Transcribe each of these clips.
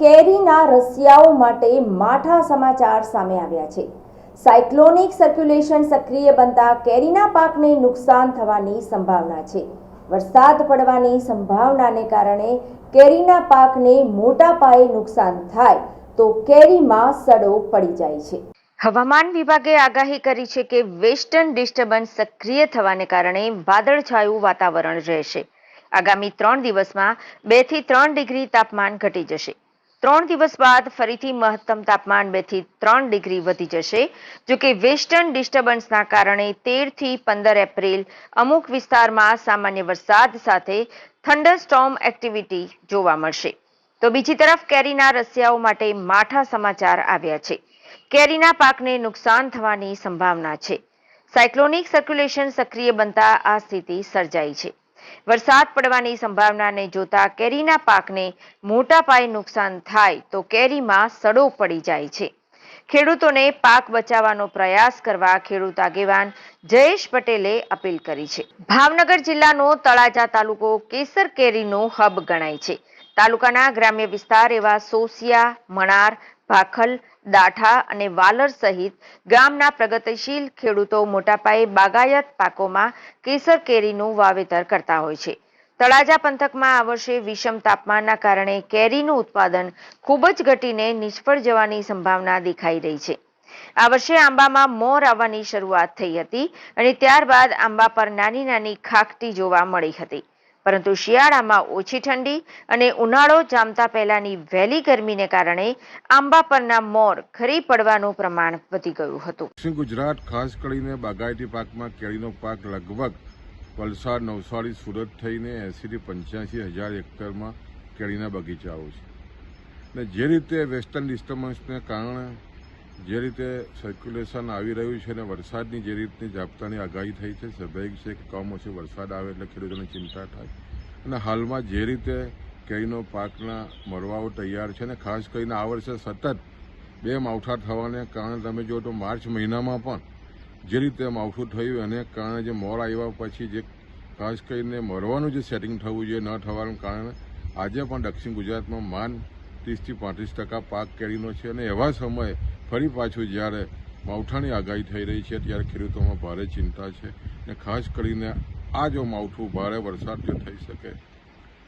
કેરીના રસિયાઓ માટે માઠા સમાચાર સામે આવ્યા છે। સાયક્લોનિક સર્ક્યુલેશન સક્રિય બનતા કેરીના પાકને નુકસાન થવાની સંભાવના છે। વરસાદ પડવાની સંભાવનાને કારણે કેરીના પાકને મોટા પાયે નુકસાન થાય તો કેરીમાં સડો પડી જાય છે। હવામાન વિભાગે આગાહી કરી છે કે વેસ્ટર્ન ડિસ્ટર્બન્સ સક્રિય થવાને કારણે વાદળછાયું વાતાવરણ રહેશે। આગામી 3 દિવસમાં 2 થી 3 ડિગ્રી તાપમાન ઘટી જશે। 3 દિવસ બાદ ફરીથી મહત્તમ તાપમાન 2 થી 3 ડિગ્રી વધી જશે। જો કે વેસ્ટર્ન ડિસ્ટર્બન્સના કારણે 13 થી 15 એપ્રિલ અમુક વિસ્તારમાં સામાન્ય વરસાદ સાથે થંડરસ્ટોર્મ એક્ટિવિટી જોવા મળશે। તો બીજી તરફ કેરીના રસિયાઓ માટે માઠા સમાચાર આવ્યા છે। કેરીના પાકને નુકસાન થવાની સંભાવના છે। સાયક્લોનિક સર્ક્યુલેશન સક્રિય બનતા આ સ્થિતિ સર્જાઈ છે। વરસાદ પડવાની સંભાવનાને જોતા કેરીના પાકને મોટા પાયે નુકસાન થાય તો કેરીમાં સડો પડી જાય છે। ખેડૂતોને પાક બચાવવાનો પ્રયાસ કરવા ખેડૂત આગેવાન જયેશ પટેલે અપીલ કરી છે। ભાવનગર જિલ્લાનો તળાજા તાલુકો કેસર કેરીનો હબ ગણાય છે। તાલુકાના ગ્રામ્ય વિસ્તાર એવા સોસિયા, મણાર, ભાખલ, દાઠા અને વાલર સહિત ગામના પ્રગતિશીલ ખેડૂતો મોટા પાયે બાગાયત પાકોમાં કેસર કેરીનું વાવેતર કરતા હોય છે। તળાજા પંથકમાં આ વર્ષે વિષમ તાપમાનના કારણે કેરીનું ઉત્પાદન ખૂબ જ ઘટીને નિષ્ફળ જવાની સંભાવના દેખાઈ રહી છે। આ વર્ષે આંબામાં મોર આવવાની શરૂઆત થઈ હતી અને ત્યારબાદ આંબા પર નાની નાની ખાખટી જોવા મળી હતી, પરંતુ શિયાળામાં ઓછી ઠંડી અને ઉનાળો જામતા પહેલાની વહેલી ગરમીને કારણે આંબા પરના મોર ખરી પડવાનું પ્રમાણ વધી ગયું હતું। દક્ષિણ ગુજરાત ખાસ કરીને બાગાયતી પાકમાં કેરીનો પાક લગભગ વલસાડ, નવસારી, સુરત થઈને 80 થી 85 હજાર હેક્ટરમાં કેરીના બગીચાઓ છે। ને જે રીતે વેસ્ટર્ન ડિસ્ટર્બન્સને કારણે જે રીતે સર્ક્યુલેશન આવી રહ્યું છે અને વરસાદની જે રીતની ઝાપટાની આગાહી થઈ છે, સ્વાભાવિક છે કે કમોસમી વરસાદ આવે એટલે ખેડૂતોને ચિંતા થાય। અને હાલમાં જે રીતે કેરીનો પાકના મરવાઓ તૈયાર છે અને ખાસ કરીને આ વર્ષે સતત 2 માવઠા થવાને કારણે તમે જો તો માર્ચ મહિનામાં પણ જે રીતે માવઠું થયું એને કારણે જે મોર આવ્યા પછી જે ખાસ કરીને મરવાનું જે સેટિંગ થવું જોઈએ ન થવાનું કારણે આજે પણ દક્ષિણ ગુજરાતમાં માંડ 30 થી 35% પાક કેરીનો છે। અને એવા સમયે ફરી પાછું જ્યારે માવઠાની આગાહી થઈ રહી છે ત્યારે ખેડૂતોમાં ભારે ચિંતા છે। અને ખાસ કરીને આ જો માવઠું ભારે વરસાદ જો થઈ શકે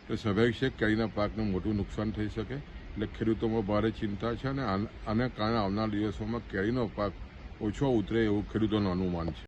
તો સ્વાભાવિક છે કેરીના પાકને મોટું નુકસાન થઈ શકે, એટલે ખેડૂતોમાં ભારે ચિંતા છે અને આને કારણે આવનાર દિવસોમાં કેરીનો પાક ઓછો ઉતરે એવું ખેડૂતોનું અનુમાન છે।